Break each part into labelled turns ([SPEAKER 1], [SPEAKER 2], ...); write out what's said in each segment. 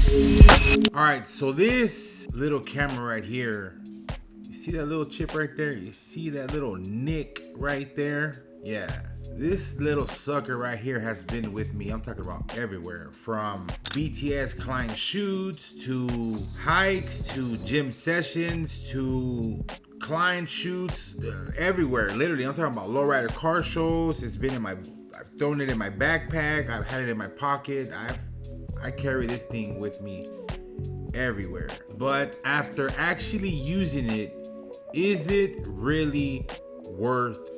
[SPEAKER 1] All right, so this little camera right here, you see that little chip right there? You see that little nick right there? Yeah, this little sucker right here has been with me. I'm talking about everywhere, from BTS client shoots to hikes to gym sessions to client shoots, everywhere. Literally, I'm talking about lowrider car shows. It's been in my, I've thrown it in my backpack. I've had it in my pocket. I carry this thing with me everywhere. But after actually using it, is it really worth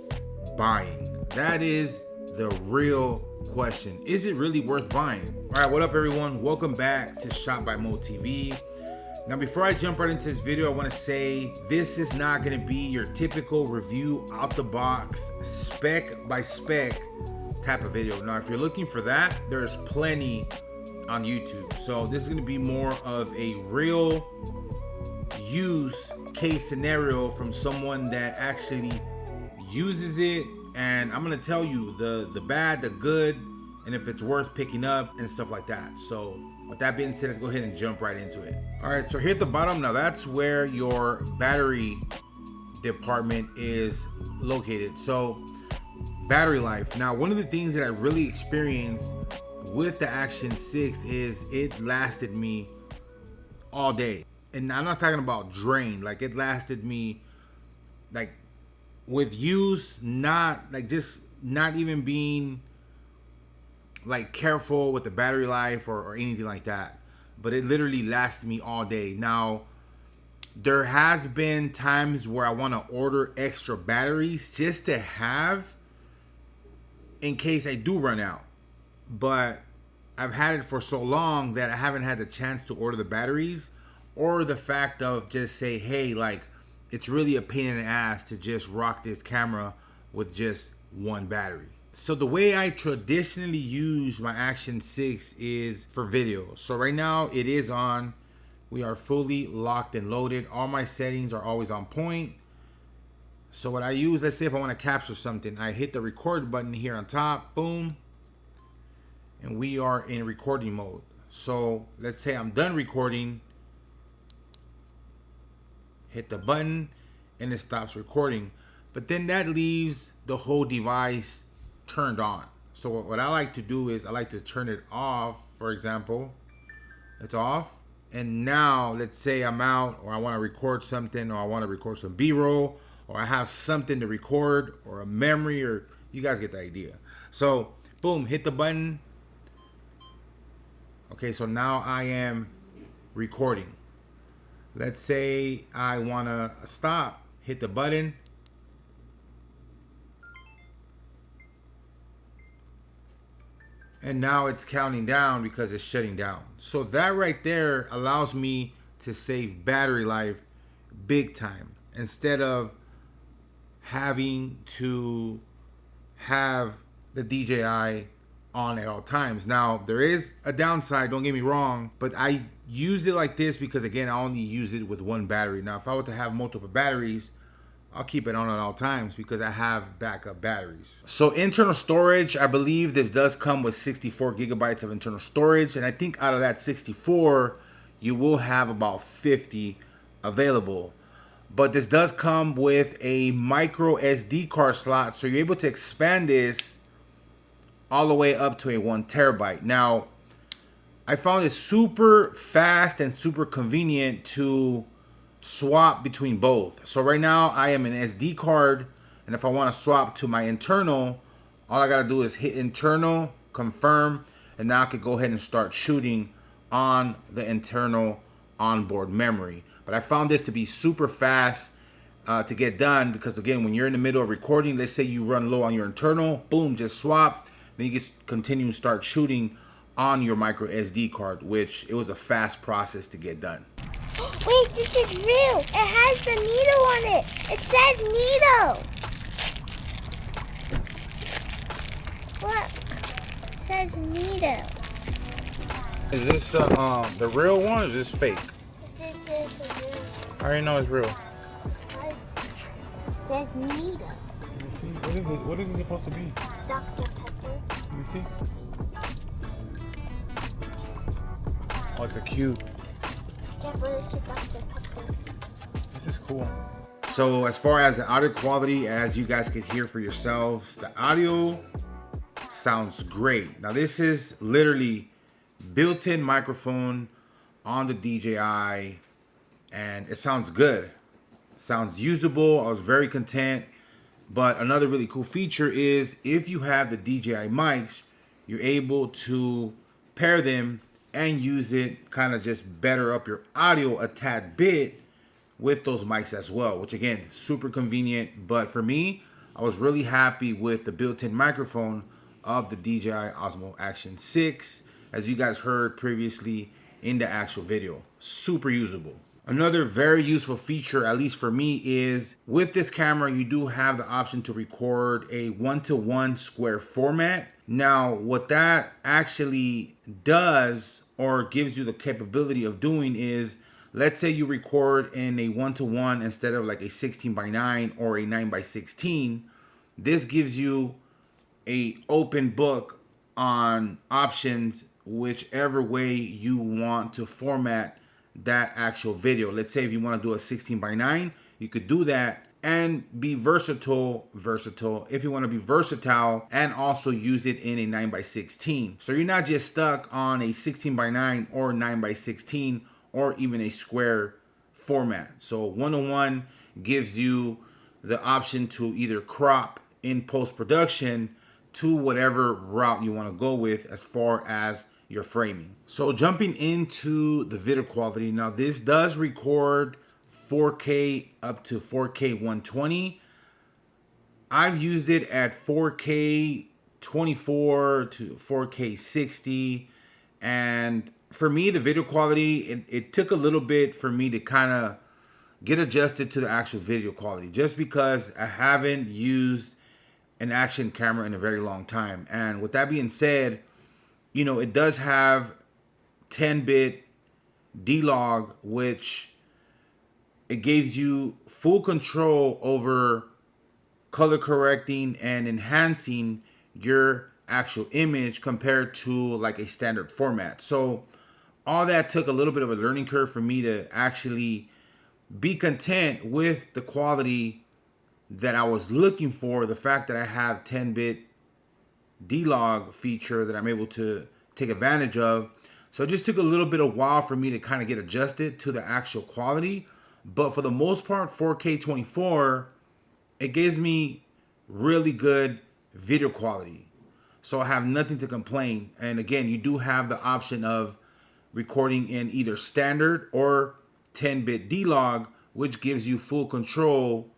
[SPEAKER 1] buying? That is the real question. Is it really worth buying? All right, what up everyone? Welcome back to Shot By Moe TV. Now, before I jump right into this video, I want to say this is not going to be your typical review out the box, spec by spec type of video. Now, if you're looking for that, there's plenty on YouTube. So this is going to be more of a real use case scenario from someone that actually uses it, and I'm going to tell you the bad, the good, and if it's worth picking up and stuff like that. So with that being said, let's go ahead and jump right into it. All right, so here at the bottom, now that's where your battery department is located. So battery life. Now, one of the things that I really experienced with the Action 6 is it lasted me all day. And I'm not talking about drain, like it lasted me like with use, not like just not even being like careful with the battery life or anything like that, but it literally lasted me all day. Now, there has been times where I want to order extra batteries just to have in case I do run out, but I've had it for so long that I haven't had the chance to order the batteries, or the fact of just say, hey, like it's really a pain in the ass to just rock this camera with just one battery. So the way I traditionally use my Action 6 is for video. So right now it is on. We are fully locked and loaded. All my settings are always on point. So what I use, let's say if I want to capture something, I hit the record button here on top, boom, and we are in recording mode. So let's say I'm done recording, hit the button, and it stops recording. But then that leaves the whole device turned on. So what I like to do is I like to turn it off. For example, it's off, and now let's say I'm out, or I want to record something, or I want to record some B-roll, or I have something to record, or a memory, or you guys get the idea. So boom, hit the button. Okay, so now I am recording. Let's say I want to stop, hit the button. And now it's counting down because it's shutting down. So that right there allows me to save battery life big time, instead of having to have the DJI on at all times. Now, there is a downside, don't get me wrong, but I use it like this because, again, I only use it with one battery. Now, if I were to have multiple batteries, I'll keep it on at all times because I have backup batteries. So internal storage, I believe this does come with 64 gigabytes of internal storage, and I think out of that 64, you will have about 50 available. But this does come with a micro SD card slot, so you're able to expand this all the way up to a 1 terabyte. Now, I found it super fast and super convenient to swap between both. So right now I am an SD card, and if I want to swap to my internal, all I gotta do is hit internal, confirm, and now I could go ahead and start shooting on the internal onboard memory. But I found this to be super fast to get done, because again, when you're in the middle of recording, let's say you run low on your internal, boom, just swap. Then you just continue and start shooting on your micro SD card, which it was a fast process to get done.
[SPEAKER 2] Wait, this is real. It has the needle on it. It says needle. Look, it says needle.
[SPEAKER 1] Is this the real one, or is this fake?
[SPEAKER 2] This is the real.
[SPEAKER 1] I already know it's real.
[SPEAKER 2] It says needle.
[SPEAKER 1] Let me see. What is it? What is it supposed to be?
[SPEAKER 2] Dr. Pepper.
[SPEAKER 1] Let me see. Oh, it's a cube.
[SPEAKER 2] Yeah, but it's about the couple.
[SPEAKER 1] This is cool. So as far as the audio quality, as you guys can hear for yourselves, the audio sounds great. Now this is literally built-in microphone on the DJI, and it sounds good. Sounds usable. I was very content. But another really cool feature is if you have the DJI mics, you're able to pair them and use it, kind of just better up your audio a tad bit with those mics as well, which again, super convenient. But for me, I was really happy with the built-in microphone of the DJI Osmo Action 6, as you guys heard previously in the actual video. Super usable. Another very useful feature, at least for me, is with this camera, you do have the option to record a 1:1 square format. Now, what that actually does or gives you the capability of doing is, let's say you record in a 1:1 instead of like a 16:9 or a 9:16. This gives you a open book on options, whichever way you want to format that actual video. Let's say if you want to do a 16:9, you could do that and be versatile. If you want to be versatile and also use it in a 9:16. So you're not just stuck on a 16:9 or 9:16 or even a square format. So 1:1 gives you the option to either crop in post-production to whatever route you want to go with as far as your framing. So jumping into the video quality, now this does record 4K up to 4K 120. I've used it at 4K 24 to 4K 60, and for me, the video quality, it took a little bit for me to kind of get adjusted to the actual video quality, just because I haven't used an action camera in a very long time. And with that being said, you know, it does have 10-bit D-Log, which it gives you full control over color correcting and enhancing your actual image compared to like a standard format. So all that took a little bit of a learning curve for me to actually be content with the quality that I was looking for. The fact that I have 10-bit D-Log feature that I'm able to take advantage of. So it just took a little bit of while for me to kind of get adjusted to the actual quality. But for the most part, 4K 24, it gives me really good video quality. So I have nothing to complain. And again, you do have the option of recording in either standard or 10-bit D-Log, which gives you full control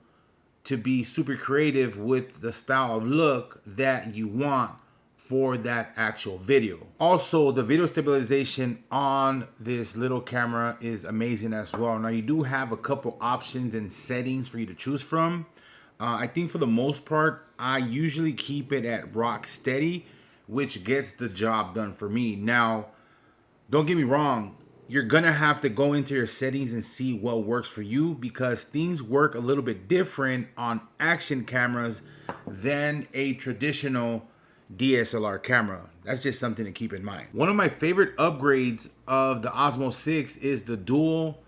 [SPEAKER 1] to be super creative with the style of look that you want for that actual video. Also, the video stabilization on this little camera is amazing as well. Now, you do have a couple options and settings for you to choose from. I think for the most part, I usually keep it at rock steady, which gets the job done for me. Now, don't get me wrong, you're gonna have to go into your settings and see what works for you, because things work a little bit different on action cameras than a traditional DSLR camera. That's just something to keep in mind. One of my favorite upgrades of the Osmo 6 is the dual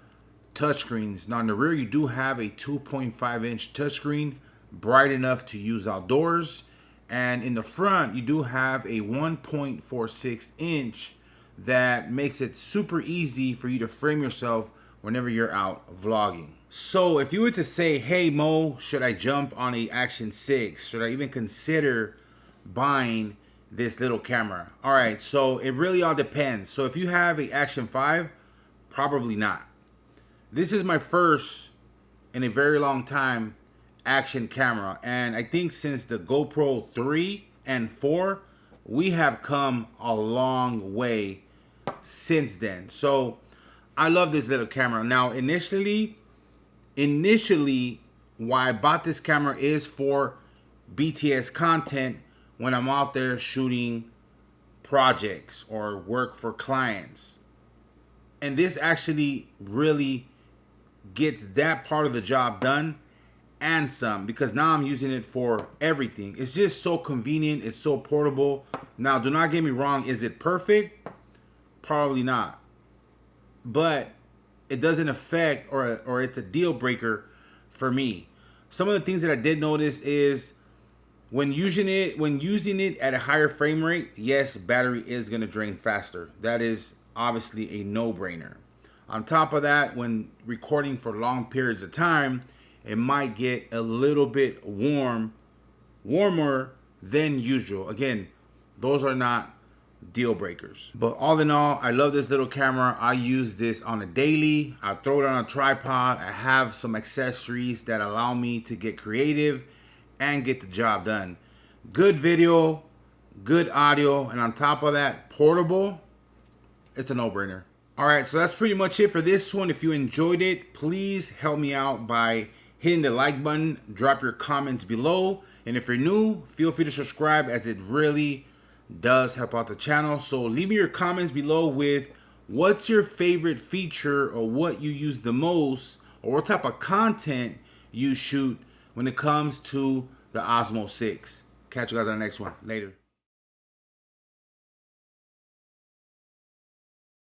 [SPEAKER 1] touchscreens. Now in the rear, you do have a 2.5-inch touchscreen, bright enough to use outdoors. And in the front, you do have a 1.46-inch that makes it super easy for you to frame yourself whenever you're out vlogging. So if you were to say, hey Mo, should I jump on a Action 6? Should I even consider buying this little camera? All right, so it really all depends. So if you have a Action 5, probably not. This is my first in a very long time action camera, and I think since the GoPro 3 and 4, we have come a long way since then. So I love this little camera. Now initially why I bought this camera is for BTS content when I'm out there shooting projects or work for clients. And this actually really gets that part of the job done and some, because now I'm using it for everything. It's just so convenient. It's so portable. Now, do not get me wrong. Is it perfect? Probably not. but it doesn't affect or it's a deal breaker for me. Some of the things that I did notice is when using it at a higher frame rate, yes, battery is going to drain faster. That is obviously a no-brainer. On top of that, when recording for long periods of time, it might get a little bit warmer than usual. Again, those are not deal breakers. But all in all, I love this little camera. I use this on a daily. I throw it on a tripod. I have some accessories that allow me to get creative and get the job done. Good video, good audio, and on top of that, portable. It's a no-brainer. All right, so that's pretty much it for this one. If you enjoyed it, please help me out by hitting the like button, drop your comments below, and if you're new, feel free to subscribe, as it really does help out the channel. So leave me your comments below with what's your favorite feature, or what you use the most, or what type of content you shoot when it comes to the Osmo 6. Catch you guys on the next one. Later.